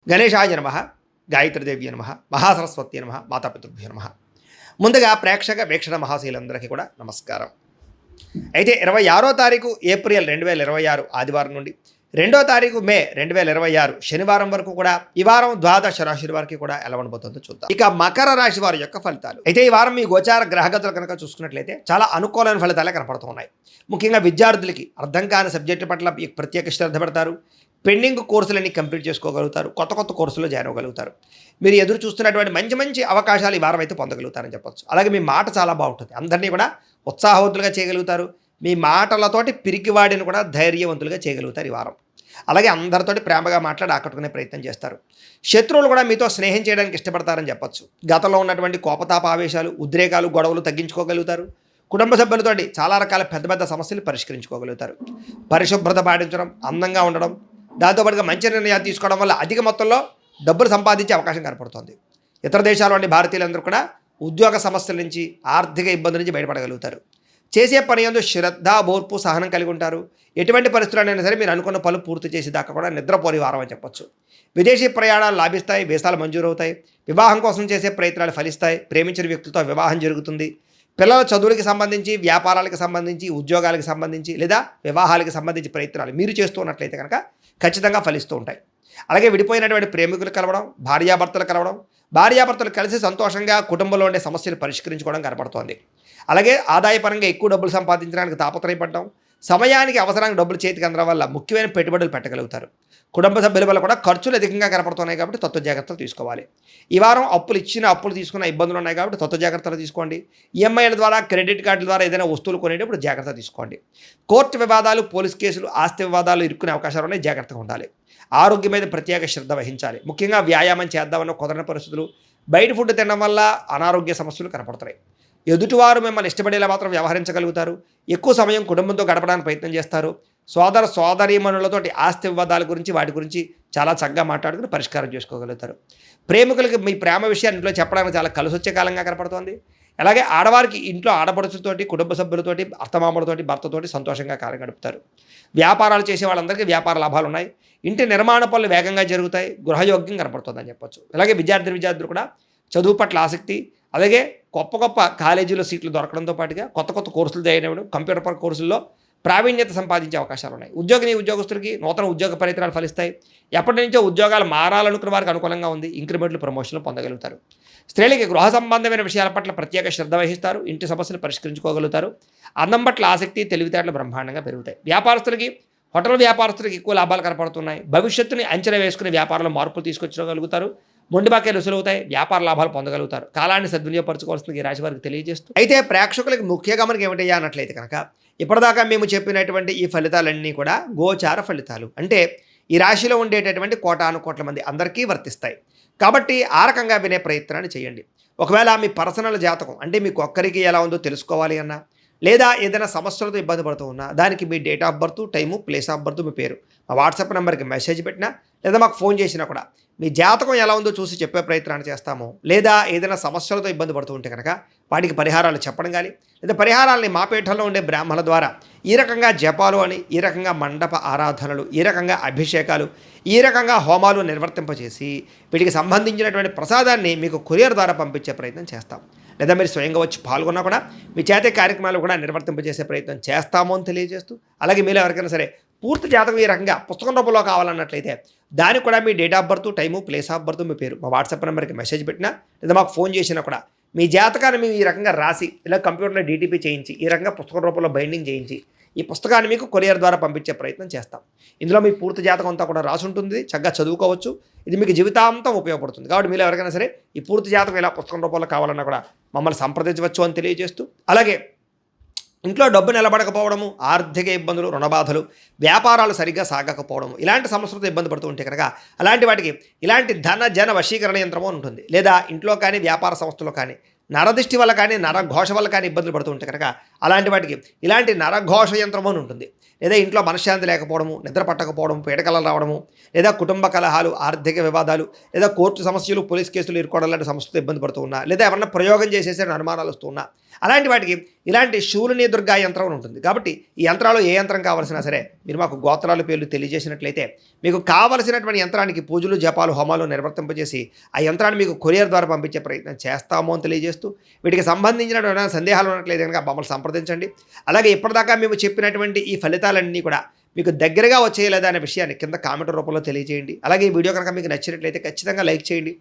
గణేశాయ నమః, గాయత్రీదేవ్య నమః, మహాసరస్వతి నమః, మాతాపితృభ్యో నమః. ముందుగా ప్రేక్షక వీక్షణ మహాశీలందరికీ కూడా నమస్కారం. అయితే 26వ తారీఖు ఏప్రిల్ 2026 ఆదివారం నుండి 2వ తారీఖు మే 2026 శనివారం వరకు కూడా ఈ వారం ద్వాదశ రాశుల వారికి కూడా ఎలా ఉండబోతుందో చూద్దాం. ఇక మకర రాశి వారి యొక్క ఫలితాలు. అయితే ఈ వారం మీ గోచార గ్రహగతులు కనుక చూసుకున్నట్లయితే చాలా అనుకూలమైన ఫలితాలే కనపడుతున్నాయి. ముఖ్యంగా విద్యార్థులకి అర్థం కాని సబ్జెక్టు పట్ల ప్రత్యేక శ్రద్ధ పెడతారు. పెండింగ్ కోర్సులన్నీ కంప్లీట్ చేసుకోగలుగుతారు. కొత్త కొత్త కోర్సులో జాయిన్ అవ్వగలుగుతారు. మీరు ఎదురు చూస్తున్నటువంటి మంచి మంచి అవకాశాలు ఈ వారం అయితే పొందగలుగుతారని చెప్పొచ్చు. అలాగే మీ మాట చాలా బాగుంటుంది. అందరినీ కూడా ఉత్సాహవంతులుగా చేయగలుగుతారు. మీ మాటలతోటి పిరికివాడిని కూడా ధైర్యవంతులుగా చేయగలుగుతారు ఈ వారం. అలాగే అందరితోటి ప్రేమగా మాట్లాడి ఆకట్టుకునే ప్రయత్నం చేస్తారు. శత్రువులు కూడా మీతో స్నేహం చేయడానికి ఇష్టపడతారని చెప్పొచ్చు. గతంలో ఉన్నటువంటి కోపతాప ఆవేశాలు, ఉద్రేకాలు, గొడవలు తగ్గించుకోగలుగుతారు. కుటుంబ సభ్యులతోటి చాలా రకాల పెద్ద పెద్ద సమస్యలు పరిష్కరించుకోగలుగుతారు. పరిశుభ్రత పాటించడం, అందంగా ఉండడం, దాంతోపాటుగా మంచి నిర్ణయాలు తీసుకోవడం వల్ల అధిక మొత్తంలో డబ్బులు సంపాదించే అవకాశం కనపడుతుంది. ఇతర దేశాల వంటి భారతీయులందరూ కూడా ఉద్యోగ సమస్యల నుంచి, ఆర్థిక ఇబ్బందుల నుంచి బయటపడగలుగుతారు. చేసే పని యందు శ్రద్ధ, ఓర్పు, సహనం కలిగి ఉంటారు. ఎటువంటి పరిస్థితులైనా సరే మీరు అనుకున్న పనులు పూర్తి చేసేదాకా కూడా నిద్రపోని వారం అని చెప్పొచ్చు. విదేశీ ప్రయాణాలు లాభిస్తాయి. వీసాలు మంజూరవుతాయి. వివాహం కోసం చేసే ప్రయత్నాలు ఫలిస్తాయి. ప్రేమించిన వ్యక్తులతో వివాహం జరుగుతుంది. పిల్లల చదువులకి సంబంధించి, వ్యాపారాలకు సంబంధించి, ఉద్యోగాలకు సంబంధించి లేదా వివాహాలకు సంబంధించి ప్రయత్నాలు మీరు చేస్తూ ఉన్నట్లయితే కనుక ఖచ్చితంగా ఫలిస్తూ ఉంటాయి. అలాగే విడిపోయినటువంటి ప్రేమికులు కలవడం, భార్యాభర్తలు కలవడం, భార్యాభర్తలు కలిసి సంతోషంగా కుటుంబంలో ఉండే సమస్యలు పరిష్కరించుకోవడం కనపడుతోంది. అలాగే ఆదాయపరంగా ఎక్కువ డబ్బులు సంపాదించడానికి తాపత్రయపడడం, సమయానికి అవసరానికి డబ్బులు చేతికి అందడం వల్ల ముఖ్యమైన పెట్టుబడులు పెట్టగలుగుతారు. కుటుంబ సభ్యుల వల్ల కూడా ఖర్చులు అధికంగా కనపడుతున్నాయి కాబట్టి తత్వ జాగ్రత్తలు తీసుకోవాలి. ఈ వారం అప్పులు తీసుకున్న ఇబ్బందులు ఉన్నాయి కాబట్టి తత్వ జాగ్రత్తలు తీసుకోండి. ఈఎంఐల ద్వారా, క్రెడిట్ కార్డుల ద్వారా ఏదైనా వస్తువులు కొనేటప్పుడు జాగ్రత్త తీసుకోండి. కోర్టు వివాదాలు, పోలీస్ కేసులు, ఆస్తి వివాదాలు ఇరుక్కునే అవకాశాలు ఉన్నాయి. జాగ్రత్తగా ఉండాలి. ఆరోగ్యం మీద ప్రత్యేక శ్రద్ధ వహించాలి. ముఖ్యంగా వ్యాయామం చేద్దామన్న కుదరని పరిస్థితులు, బయట ఫుడ్ తినడం వల్ల అనారోగ్య సమస్యలు కనపడుతున్నాయి. ఎదుటివారు మిమ్మల్ని ఇష్టపడేలా మాత్రం వ్యవహరించగలుగుతారు. ఎక్కువ సమయం కుటుంబంతో గడపడానికి ప్రయత్నం చేస్తారు. సోదరీమణులతోటి ఆస్తి వివాదాల గురించి, వాటి గురించి చాలా చక్కగా మాట్లాడుకుని పరిష్కారం చేసుకోగలుగుతారు. ప్రేమికులకి మీ ప్రేమ విషయాన్ని ఇంట్లో చెప్పడానికి చాలా కలిసొచ్చే కాలంగా కనపడుతోంది. అలాగే ఆడవారికి ఇంట్లో ఆడపడుచుతోటి, కుటుంబ సభ్యులతోటి, అత్తమామలతోటి, భర్తతోటి సంతోషంగా కాలం గడుపుతారు. వ్యాపారాలు చేసే వాళ్ళందరికీ వ్యాపార లాభాలు ఉన్నాయి. ఇంటి నిర్మాణ పనులు వేగంగా జరుగుతాయి. గృహయోగ్యం కనపడుతుందని చెప్పొచ్చు. అలాగే విద్యార్థులు కూడా చదువు పట్ల ఆసక్తి, అలాగే గొప్ప కాలేజీలో సీట్లు దొరకడంతో పాటుగా కొత్త కొత్త కోర్సులు జాయిన్ అవ్వడం, కంప్యూటర్ కోర్సుల్లో ప్రావీణ్యత సంపాదించే అవకాశాలు ఉన్నాయి. ఉద్యోగస్తులకి నూతన ఉద్యోగ ప్రయత్నాలు ఫలిస్తాయి. ఎప్పటి నుంచో ఉద్యోగాలు మారాలనుకున్న వారికి అనుకూలంగా ఉంది. ఇంక్రిమెంట్లు, ప్రమోషన్లు పొందగలుగుతారు. స్త్రీలకి గృహ సంబంధమైన విషయాల పట్ల ప్రత్యేక శ్రద్ధ వహిస్తారు. ఇంటి సమస్యలు పరిష్కరించుకోగలుగుతారు. అందం పట్ల ఆసక్తి, తెలివితేటలు బ్రహ్మాండంగా పెరుగుతాయి. హోటల్ వ్యాపారస్తులకి ఎక్కువ లాభాలు కనపడుతున్నాయి. భవిష్యత్తుని అంచనా వేసుకునే వ్యాపారంలో మార్పులు తీసుకొచ్చుకోగలుగుతారు. మొండిబాకే రుసులవుతాయి. వ్యాపార లాభాలు పొందగలుగుతారు. కాలాన్ని సద్వినియోగపరచుకోవాల్సింది ఈ రాశి వారికి తెలియజేస్తూ, అయితే ప్రేక్షకులకి ముఖ్య గమనిక ఏమిటయ్యా అన్నట్లయితే కనుక ఇప్పటిదాకా మేము చెప్పినటువంటి ఈ ఫలితాలన్నీ కూడా గోచార ఫలితాలు. అంటే ఈ రాశిలో ఉండేటటువంటి కోటానుకోట్ల మంది అందరికీ వర్తిస్తాయి. కాబట్టి ఆ రకంగా వినే ప్రయత్నాన్ని చేయండి. ఒకవేళ మీ పర్సనల్ జాతకం అంటే మీకు ఒక్కరికి ఎలా ఉందో తెలుసుకోవాలి అన్నా, లేదా ఏదైనా సమస్యలతో ఇబ్బంది పడుతూ ఉన్నా, దానికి మీ date of birth, time, place of birth, మీ పేరు మా వాట్సాప్ నెంబర్కి మెసేజ్ పెట్టినా లేదా మాకు ఫోన్ చేసినా కూడా మీ జాతకం ఎలా ఉందో చూసి చెప్పే ప్రయత్నాన్ని చేస్తాము. లేదా ఏదైనా సమస్యలతో ఇబ్బంది పడుతూ ఉంటే కనుక వాటికి పరిహారాలు చెప్పడం కానీ, లేదా పరిహారాలని మా పీఠంలో ఉండే బ్రాహ్మణుల ద్వారా ఈ రకంగా జపాలు అని, ఈ రకంగా మండప ఆరాధనలు, ఈ రకంగా అభిషేకాలు, ఈ రకంగా హోమాలు నిర్వర్తింపజేసి వీటికి సంబంధించినటువంటి ప్రసాదాన్ని మీకు కొరియర్ ద్వారా పంపించే ప్రయత్నం చేస్తాం. లేదా మీరు స్వయంగా వచ్చి పాల్గొన్నా కూడా మీ చేతే కార్యక్రమాలు కూడా నిర్వర్తింపజేసే ప్రయత్నం చేస్తాము అని తెలియజేస్తూ, అలాగే మీరు ఎవరికైనా సరే పూర్తి జాతకం ఈ రకంగా పుస్తకం రూపంలో కావాలన్నట్లయితే దానికి కూడా మీ date of birth, time, place of birth, మీ పేరు మా వాట్సాప్ నెంబర్కి మెసేజ్ పెట్టినా లేదా మాకు ఫోన్ చేసినా కూడా మీ జాతకాన్ని మేము ఈ రకంగా రాసి ఇలా కంప్యూటర్లో డీటీపీ చేయించి ఈ రకంగా పుస్తకం రూపంలో బైండింగ్ చేయించి ఈ పుస్తకాన్ని మీకు కొరియర్ ద్వారా పంపించే ప్రయత్నం చేస్తాం. ఇందులో మీ పూర్తి జాతకం అంతా కూడా రాసి ఉంటుంది. చక్కగా చదువుకోవచ్చు. ఇది మీకు జీవితాంతం ఉపయోగపడుతుంది. కాబట్టి మీరు ఎవరికైనా సరే ఈ పూర్తి జాతకం ఇలా పుస్తకం రూపంలో కావాలన్నా కూడా మమ్మల్ని సంప్రదించవచ్చు అని తెలియజేస్తూ, అలాగే ఇంట్లో డబ్బు నిలబడకపోవడము, ఆర్థిక ఇబ్బందులు, రుణబాధలు, వ్యాపారాలు సరిగ్గా సాగకపోవడము, ఇలాంటి సమస్యలతో ఇబ్బంది పడుతూ ఉంటే కనుక అలాంటి వాటికి ఇలాంటి ధన జన వశీకరణ యంత్రము ఉంటుంది. లేదా ఇంట్లో కానీ వ్యాపార సంస్థలో కానీ నరదిష్టి వల్ల కానీ, నరఘోష వల్ల కానీ ఇబ్బందులు పడుతూ ఉంటే కనుక అలాంటి వాటికి ఇలాంటి నరఘోష యంత్రము అని ఉంటుంది. లేదా ఇంట్లో మనశ్శాంతి లేకపోవడము, నిద్ర పట్టకపోవడం, పీడకలలు రావడము, లేదా కుటుంబ కలహాలు, ఆర్థిక వివాదాలు, లేదా కోర్టు సమస్యలు, పోలీస్ కేసులు ఇరుకోవడం లాంటి సమస్యలతో ఇబ్బంది పడుతూ ఉన్నా, లేదా ఎవరన్నా ప్రయోగం చేసేసే అనుమానాలు వస్తూ ఉన్నా, అలాంటి వాటికి ఇలాంటి శూలిని దుర్గా యంత్రం అని ఉంటుంది. కాబట్టి ఈ యంత్రాలు ఏ యంత్రం కావాల్సినా సరే మీరు మాకు గోత్రాల పేర్లు తెలియజేసినట్లయితే మీకు కావలసినటువంటి యంత్రానికి పూజలు జపాలు హోమాలు నిర్వర్తింపజేసి ఆ యంత్రాన్ని మీకు కొరియర్ ద్వారా పంపించే ప్రయత్నం చేస్తాము అని తెలియజేస్తూ వీటికి సంబంధించినటువంటి సందేహాలు ఉన్నట్లయితే కనుక మమ్మల్ని సంప్రదించండి. అలాగే ఇప్పటిదాకా మేము చెప్పినటువంటి ఈ ఫలితాలన్నీ కూడా మీకు దగ్గరగా వచ్చేయలేదా అనే విషయాన్ని కింద కామెంట్ రూపంలో తెలియజేయండి. అలాగే ఈ వీడియో కనుక మీకు నచ్చినట్లయితే ఖచ్చితంగా లైక్ చేయండి,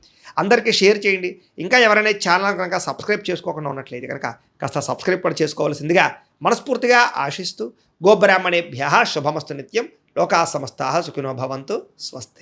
అందరికీ షేర్ చేయండి. ఇంకా ఎవరైనా ఛానల్ కనుక సబ్స్క్రైబ్ చేసుకోకుండా ఉన్నట్లయితే కనుక కాస్త సబ్స్క్రైబ్ కూడా చేసుకోవాల్సిందిగా మనస్ఫూర్తిగా ఆశిస్తూ గోబ్రాహ్మణేభ్యః శుభమస్తు నిత్యం. లోకా సమస్తాః సుఖినో భవంతు. స్వస్తి.